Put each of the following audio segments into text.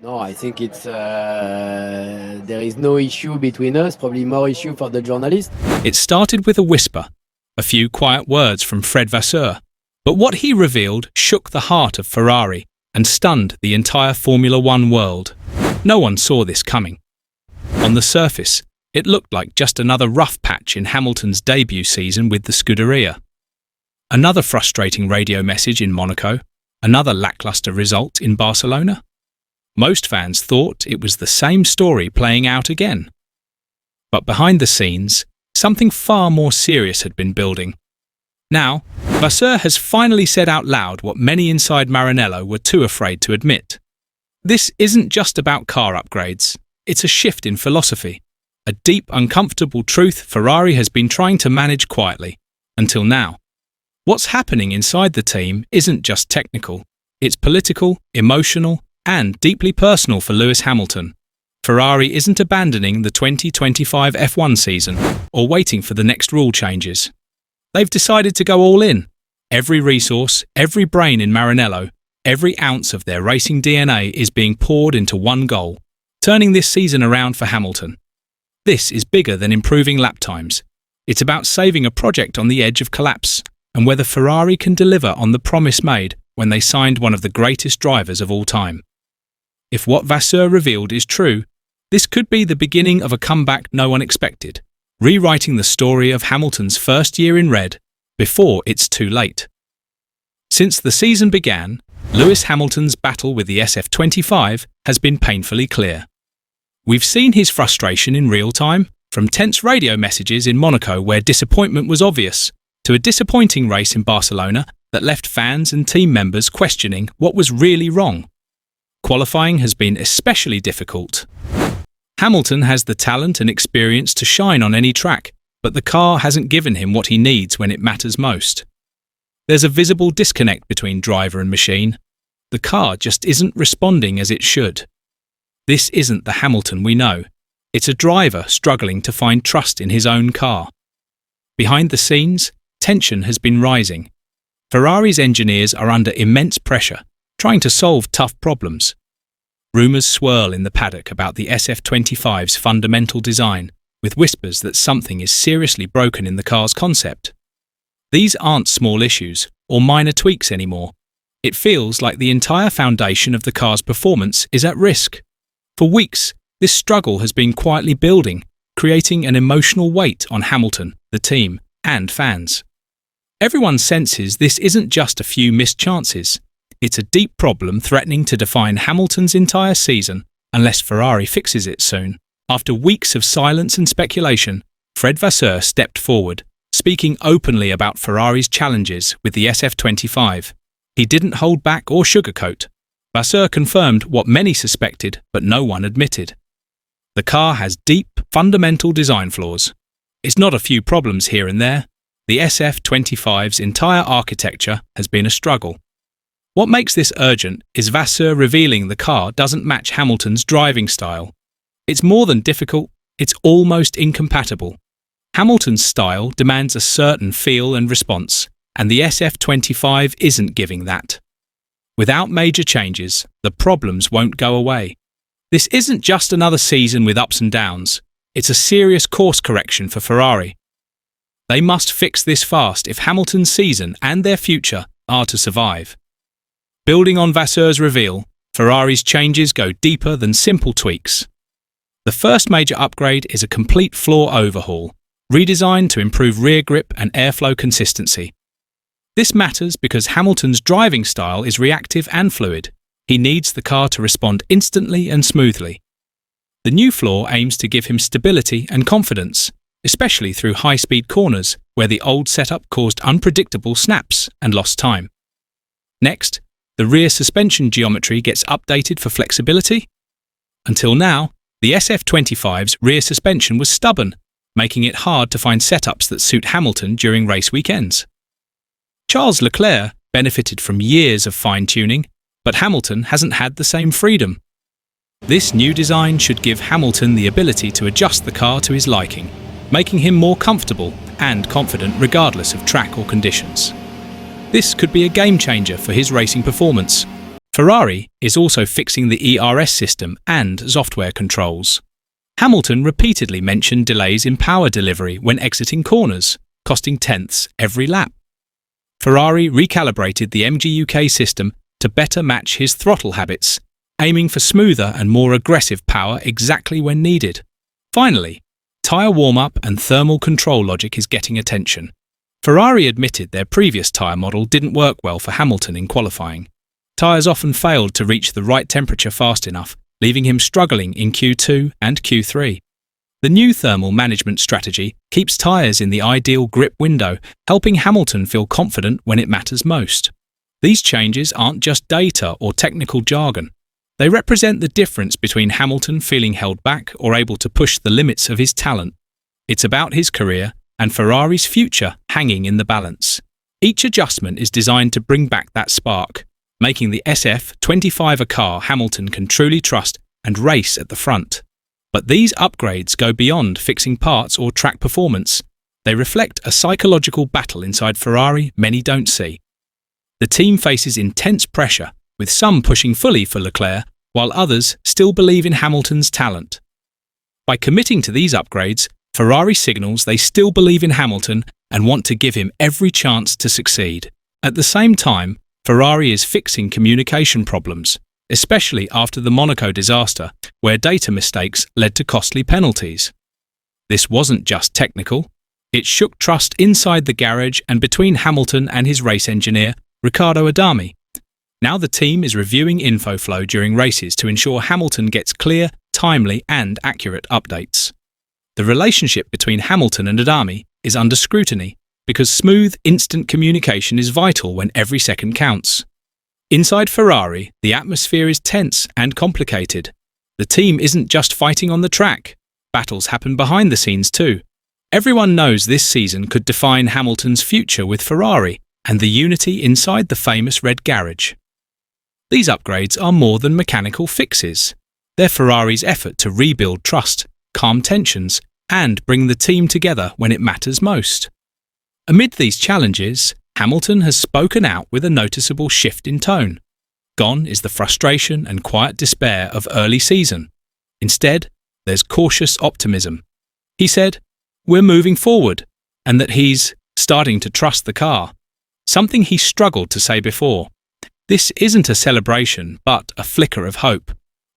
No, I think it's there is no issue between us, probably more issue for the journalist. It started with a whisper, a few quiet words from Fred Vasseur, but what he revealed shook the heart of Ferrari and stunned the entire Formula One world. No one saw this coming. On the surface, it looked like just another rough patch in Hamilton's debut season with the Scuderia. Another frustrating radio message in Monaco, another lackluster result in Barcelona. Most fans thought it was the same story playing out again. But behind the scenes, something far more serious had been building. Now, Vasseur has finally said out loud what many inside Maranello were too afraid to admit. This isn't just about car upgrades, it's a shift in philosophy, a deep, uncomfortable truth Ferrari has been trying to manage quietly, until now. What's happening inside the team isn't just technical, it's political, emotional, and deeply personal for Lewis Hamilton. Ferrari isn't abandoning the 2025 F1 season or waiting for the next rule changes. They've decided to go all in. Every resource, every brain in Maranello, every ounce of their racing DNA is being poured into one goal, turning this season around for Hamilton. This is bigger than improving lap times. It's about saving a project on the edge of collapse and whether Ferrari can deliver on the promise made when they signed one of the greatest drivers of all time. If what Vasseur revealed is true, this could be the beginning of a comeback no one expected, rewriting the story of Hamilton's first year in red before it's too late. Since the season began, Lewis Hamilton's battle with the SF-25 has been painfully clear. We've seen his frustration in real time, from tense radio messages in Monaco where disappointment was obvious, to a disappointing race in Barcelona that left fans and team members questioning what was really wrong. Qualifying has been especially difficult. Hamilton has the talent and experience to shine on any track, but the car hasn't given him what he needs when it matters most. There's a visible disconnect between driver and machine. The car just isn't responding as it should. This isn't the Hamilton we know. It's a driver struggling to find trust in his own car. Behind the scenes, tension has been rising. Ferrari's engineers are under immense pressure, trying to solve tough problems. Rumours swirl in the paddock about the SF-25's fundamental design, with whispers that something is seriously broken in the car's concept. These aren't small issues or minor tweaks anymore. It feels like the entire foundation of the car's performance is at risk. For weeks, this struggle has been quietly building, creating an emotional weight on Hamilton, the team, and fans. Everyone senses this isn't just a few missed chances. It's a deep problem threatening to define Hamilton's entire season unless Ferrari fixes it soon. After weeks of silence and speculation, Fred Vasseur stepped forward, speaking openly about Ferrari's challenges with the SF-25. He didn't hold back or sugarcoat. Vasseur confirmed what many suspected but no one admitted. The car has deep, fundamental design flaws. It's not a few problems here and there. The SF-25's entire architecture has been a struggle. What makes this urgent is Vasseur revealing the car doesn't match Hamilton's driving style. It's more than difficult, it's almost incompatible. Hamilton's style demands a certain feel and response, and the SF-25 isn't giving that. Without major changes, the problems won't go away. This isn't just another season with ups and downs, it's a serious course correction for Ferrari. They must fix this fast if Hamilton's season and their future are to survive. Building on Vasseur's reveal, Ferrari's changes go deeper than simple tweaks. The first major upgrade is a complete floor overhaul, redesigned to improve rear grip and airflow consistency. This matters because Hamilton's driving style is reactive and fluid. He needs the car to respond instantly and smoothly. The new floor aims to give him stability and confidence, especially through high-speed corners where the old setup caused unpredictable snaps and lost time. Next, the rear suspension geometry gets updated for flexibility. Until now, the SF-25's rear suspension was stubborn, making it hard to find setups that suit Hamilton during race weekends. Charles Leclerc benefited from years of fine-tuning, but Hamilton hasn't had the same freedom. This new design should give Hamilton the ability to adjust the car to his liking, making him more comfortable and confident regardless of track or conditions. This could be a game changer for his racing performance. Ferrari is also fixing the ERS system and software controls. Hamilton repeatedly mentioned delays in power delivery when exiting corners, costing tenths every lap. Ferrari recalibrated the MGUK system to better match his throttle habits, aiming for smoother and more aggressive power exactly when needed. Finally, tyre warm-up and thermal control logic is getting attention. Ferrari admitted their previous tyre model didn't work well for Hamilton in qualifying. Tyres often failed to reach the right temperature fast enough, leaving him struggling in Q2 and Q3. The new thermal management strategy keeps tyres in the ideal grip window, helping Hamilton feel confident when it matters most. These changes aren't just data or technical jargon. They represent the difference between Hamilton feeling held back or able to push the limits of his talent. It's about his career and Ferrari's future hanging in the balance. Each adjustment is designed to bring back that spark, making the SF-25 a car Hamilton can truly trust and race at the front. But these upgrades go beyond fixing parts or track performance. They reflect a psychological battle inside Ferrari many don't see. The team faces intense pressure, with some pushing fully for Leclerc, while others still believe in Hamilton's talent. By committing to these upgrades, Ferrari signals they still believe in Hamilton and want to give him every chance to succeed. At the same time, Ferrari is fixing communication problems, especially after the Monaco disaster, where data mistakes led to costly penalties. This wasn't just technical. It shook trust inside the garage and between Hamilton and his race engineer, Riccardo Adami. Now the team is reviewing info flow during races to ensure Hamilton gets clear, timely and accurate updates. The relationship between Hamilton and Adami is under scrutiny because smooth, instant communication is vital when every second counts. Inside Ferrari, the atmosphere is tense and complicated. The team isn't just fighting on the track. Battles happen behind the scenes too. Everyone knows this season could define Hamilton's future with Ferrari and the unity inside the famous red garage. These upgrades are more than mechanical fixes. They're Ferrari's effort to rebuild trust, calm tensions, and bring the team together when it matters most. Amid these challenges, Hamilton has spoken out with a noticeable shift in tone. Gone is the frustration and quiet despair of early season. Instead, there's cautious optimism. He said, "We're moving forward," and that he's starting to trust the car, something he struggled to say before. This isn't a celebration, but a flicker of hope,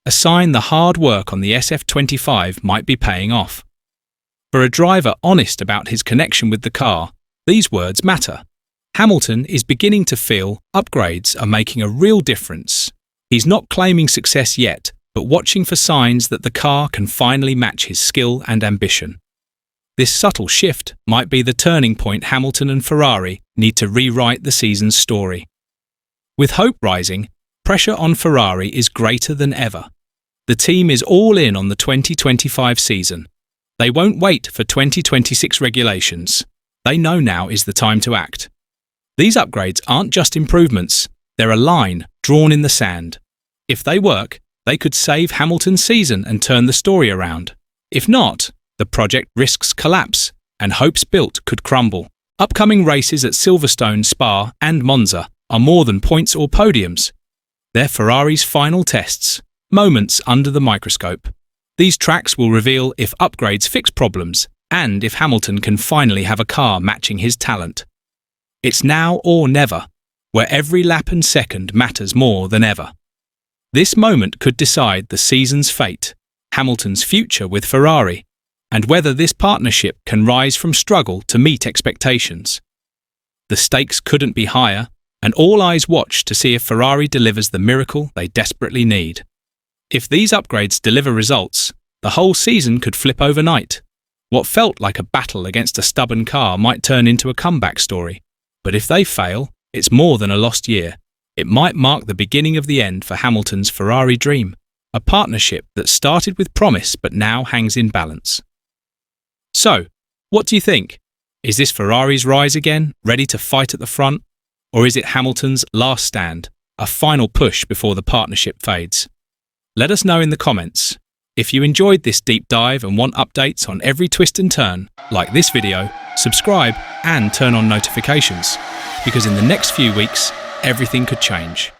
a sign the hard work on the SF-25 might be paying off. For a driver honest about his connection with the car, these words matter. Hamilton is beginning to feel upgrades are making a real difference. He's not claiming success yet, but watching for signs that the car can finally match his skill and ambition. This subtle shift might be the turning point Hamilton and Ferrari need to rewrite the season's story. With hope rising, pressure on Ferrari is greater than ever. The team is all in on the 2025 season. They won't wait for 2026 regulations. They know now is the time to act. These upgrades aren't just improvements, they're a line drawn in the sand. If they work, they could save Hamilton's season and turn the story around. If not, the project risks collapse and hopes built could crumble. Upcoming races at Silverstone, Spa and Monza are more than points or podiums. They're Ferrari's final tests, moments under the microscope. These tracks will reveal if upgrades fix problems and if Hamilton can finally have a car matching his talent. It's now or never, where every lap and second matters more than ever. This moment could decide the season's fate, Hamilton's future with Ferrari, and whether this partnership can rise from struggle to meet expectations. The stakes couldn't be higher, and all eyes watch to see if Ferrari delivers the miracle they desperately need. If these upgrades deliver results, the whole season could flip overnight. What felt like a battle against a stubborn car might turn into a comeback story. But if they fail, it's more than a lost year. It might mark the beginning of the end for Hamilton's Ferrari dream, a partnership that started with promise but now hangs in balance. So, what do you think? Is this Ferrari's rise again, ready to fight at the front? Or is it Hamilton's last stand, a final push before the partnership fades? Let us know in the comments. If you enjoyed this deep dive and want updates on every twist and turn, like this video, subscribe and turn on notifications, because in the next few weeks, everything could change.